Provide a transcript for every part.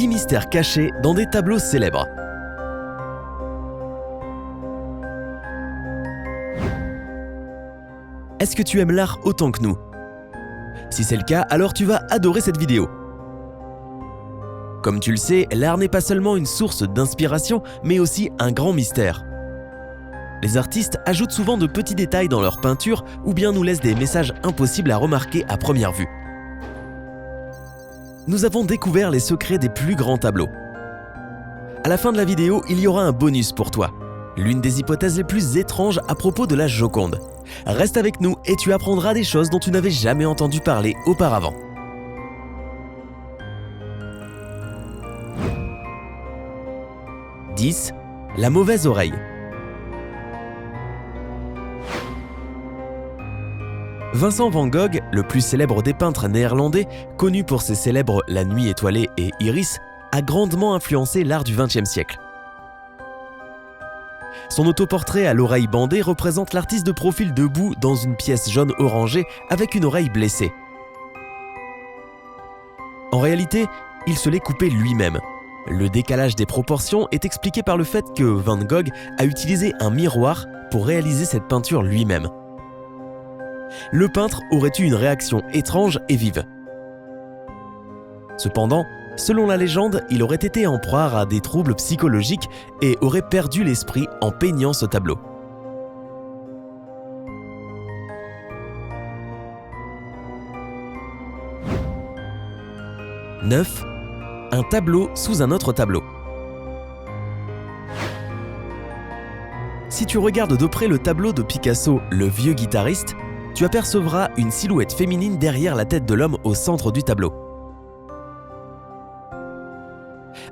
10 mystères cachés dans des tableaux célèbres. Est-ce que tu aimes l'art autant que nous? Si c'est le cas, alors tu vas adorer cette vidéo. Comme tu le sais, l'art n'est pas seulement une source d'inspiration, mais aussi un grand mystère. Les artistes ajoutent souvent de petits détails dans leurs peintures ou bien nous laissent des messages impossibles à remarquer à première vue. Nous avons découvert les secrets des plus grands tableaux. À la fin de la vidéo, il y aura un bonus pour toi. L'une des hypothèses les plus étranges à propos de la Joconde. Reste avec nous et tu apprendras des choses dont tu n'avais jamais entendu parler auparavant. « 10. La mauvaise oreille. Vincent van Gogh, le plus célèbre des peintres néerlandais, connu pour ses célèbres La Nuit étoilée et Iris, a grandement influencé l'art du XXe siècle. Son autoportrait à l'oreille bandée représente l'artiste de profil debout dans une pièce jaune orangée avec une oreille blessée. En réalité, il se l'est coupé lui-même. Le décalage des proportions est expliqué par le fait que Van Gogh a utilisé un miroir pour réaliser cette peinture lui-même. Le peintre aurait eu une réaction étrange et vive. Cependant, selon la légende, il aurait été en proie à des troubles psychologiques et aurait perdu l'esprit en peignant ce tableau. « 9. Un tableau sous un autre tableau. Si tu regardes de près le tableau de Picasso, Le vieux guitariste, tu apercevras une silhouette féminine derrière la tête de l'homme au centre du tableau.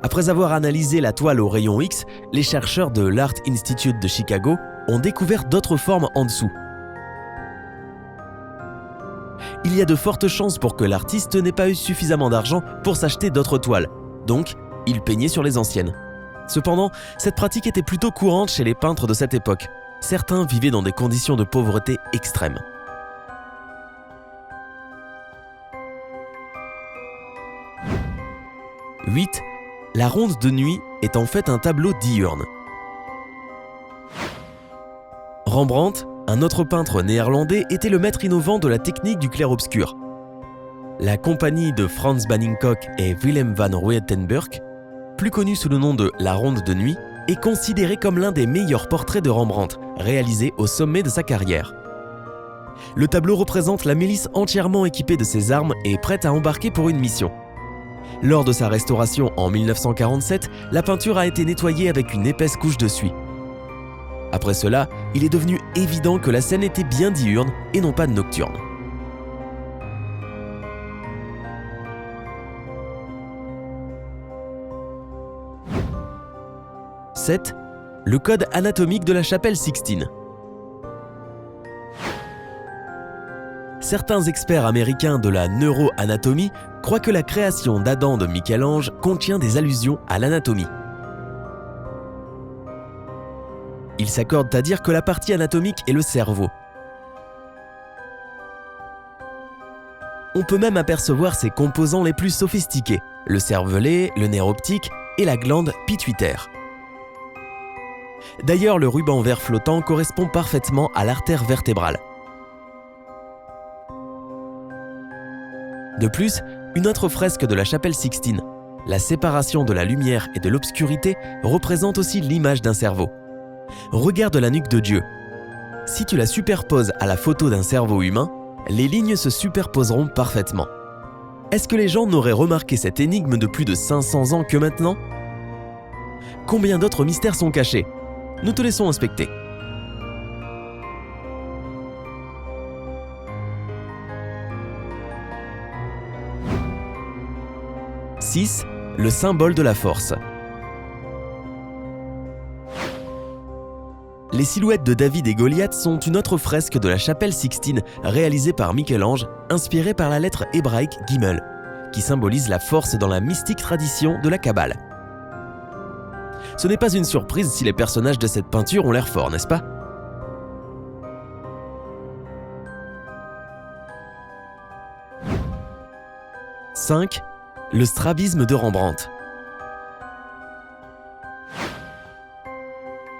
Après avoir analysé la toile au rayon X, les chercheurs de l'Art Institute de Chicago ont découvert d'autres formes en dessous. Il y a de fortes chances pour que l'artiste n'ait pas eu suffisamment d'argent pour s'acheter d'autres toiles, donc il peignait sur les anciennes. Cependant, cette pratique était plutôt courante chez les peintres de cette époque. Certains vivaient dans des conditions de pauvreté extrêmes. « 8. La ronde de nuit est en fait un tableau diurne. Rembrandt, un autre peintre néerlandais, était le maître innovant de la technique du clair-obscur. La compagnie de Frans Banningkock et Willem van Ruitenburg, plus connue sous le nom de La Ronde de Nuit, est considérée comme l'un des meilleurs portraits de Rembrandt, réalisé au sommet de sa carrière. Le tableau représente la milice entièrement équipée de ses armes et prête à embarquer pour une mission. Lors de sa restauration en 1947, la peinture a été nettoyée avec une épaisse couche de suie. Après cela, il est devenu évident que la scène était bien diurne et non pas nocturne. « 7. Le code anatomique de la chapelle Sixtine. Certains experts américains de la neuroanatomie croient que la création d'Adam de Michel-Ange contient des allusions à l'anatomie. Ils s'accordent à dire que la partie anatomique est le cerveau. On peut même apercevoir ses composants les plus sophistiqués, le cervelet, le nerf optique et la glande pituitaire. D'ailleurs, le ruban vert flottant correspond parfaitement à l'artère vertébrale. De plus, une autre fresque de la chapelle Sixtine, la séparation de la lumière et de l'obscurité, représente aussi l'image d'un cerveau. Regarde la nuque de Dieu. Si tu la superposes à la photo d'un cerveau humain, les lignes se superposeront parfaitement. Est-ce que les gens n'auraient remarqué cette énigme de plus de 500 ans que maintenant? Combien d'autres mystères sont cachés? Nous te laissons inspecter. « 6. Le symbole de la force. Les silhouettes de David et Goliath sont une autre fresque de la chapelle Sixtine réalisée par Michel-Ange, inspirée par la lettre hébraïque Gimel, qui symbolise la force dans la mystique tradition de la Kabbale. Ce n'est pas une surprise si les personnages de cette peinture ont l'air forts, n'est-ce pas? « 5. Le strabisme de Rembrandt.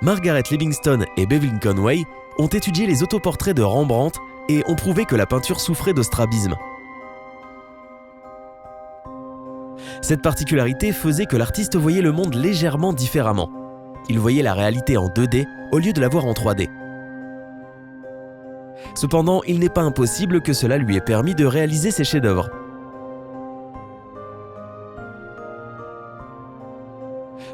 Margaret Livingstone et Bevan Conway ont étudié les autoportraits de Rembrandt et ont prouvé que la peinture souffrait de strabisme. Cette particularité faisait que l'artiste voyait le monde légèrement différemment. Il voyait la réalité en 2D au lieu de la voir en 3D. Cependant, il n'est pas impossible que cela lui ait permis de réaliser ses chefs-d'œuvre.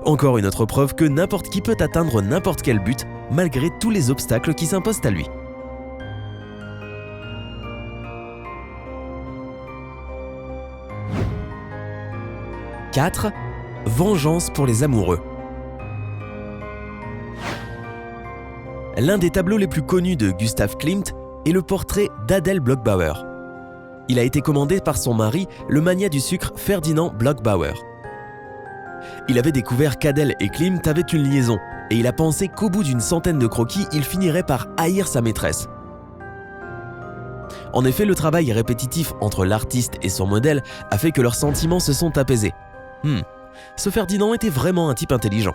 Encore une autre preuve que n'importe qui peut atteindre n'importe quel but, malgré tous les obstacles qui s'imposent à lui. « 4. Vengeance pour les amoureux. L'un des tableaux les plus connus de Gustav Klimt est le portrait d'Adèle Bloch-Bauer. Il a été commandé par son mari, le magnat du sucre Ferdinand Bloch-Bauer. Il avait découvert qu'Adèle et Klimt avaient une liaison, et il a pensé qu'au bout d'une centaine de croquis, il finirait par haïr sa maîtresse. En effet, le travail répétitif entre l'artiste et son modèle a fait que leurs sentiments se sont apaisés. Ce Ferdinand était vraiment un type intelligent.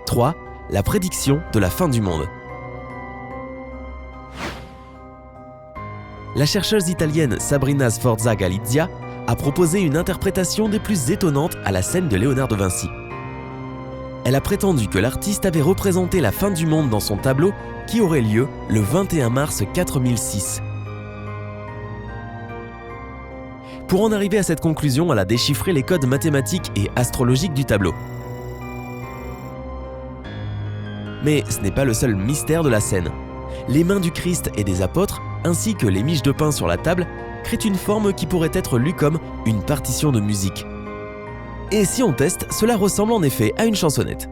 « 3. La prédiction de la fin du monde. La chercheuse italienne Sabrina Sforza-Galizia a proposé une interprétation des plus étonnantes à la scène de Léonard de Vinci. Elle a prétendu que l'artiste avait représenté la fin du monde dans son tableau qui aurait lieu le 21 mars 4006. Pour en arriver à cette conclusion, elle a déchiffré les codes mathématiques et astrologiques du tableau. Mais ce n'est pas le seul mystère de la scène. Les mains du Christ et des apôtres, ainsi que les miches de pain sur la table, créent une forme qui pourrait être lue comme une partition de musique. Et si on teste, cela ressemble en effet à une chansonnette.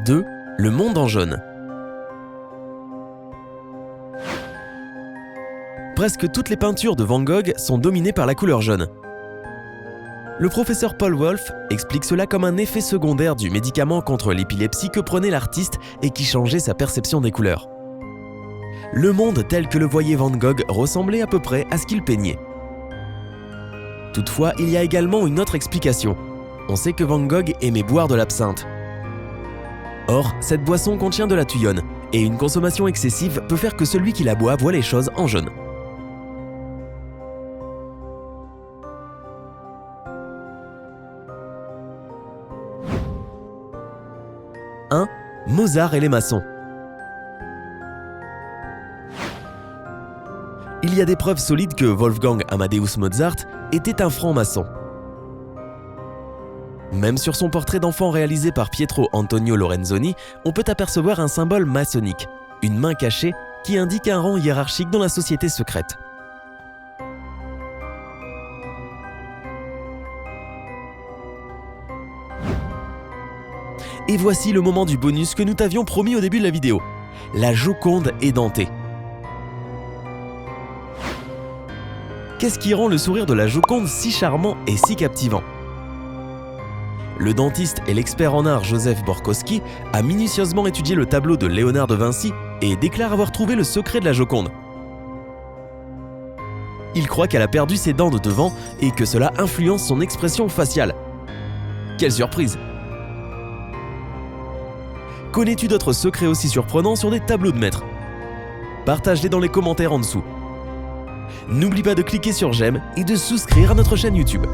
« 2. Le monde en jaune. Presque toutes les peintures de Van Gogh sont dominées par la couleur jaune. Le professeur Paul Wolff explique cela comme un effet secondaire du médicament contre l'épilepsie que prenait l'artiste et qui changeait sa perception des couleurs. Le monde tel que le voyait Van Gogh ressemblait à peu près à ce qu'il peignait. Toutefois, il y a également une autre explication. On sait que Van Gogh aimait boire de l'absinthe. Or, cette boisson contient de la tuyonne, et une consommation excessive peut faire que celui qui la boit voit les choses en jaune. « 1. Mozart et les maçons. Il y a des preuves solides que Wolfgang Amadeus Mozart était un franc-maçon. Même sur son portrait d'enfant réalisé par Pietro Antonio Lorenzoni, on peut apercevoir un symbole maçonnique, une main cachée qui indique un rang hiérarchique dans la société secrète. Et voici le moment du bonus que nous t'avions promis au début de la vidéo. La Joconde édentée. Qu'est-ce qui rend le sourire de la Joconde si charmant et si captivant ? Le dentiste et l'expert en art Joseph Borkowski a minutieusement étudié le tableau de Léonard de Vinci et déclare avoir trouvé le secret de la Joconde. Il croit qu'elle a perdu ses dents de devant et que cela influence son expression faciale. Quelle surprise! Connais-tu d'autres secrets aussi surprenants sur des tableaux de maître? Partage-les dans les commentaires en dessous. N'oublie pas de cliquer sur j'aime et de souscrire à notre chaîne YouTube.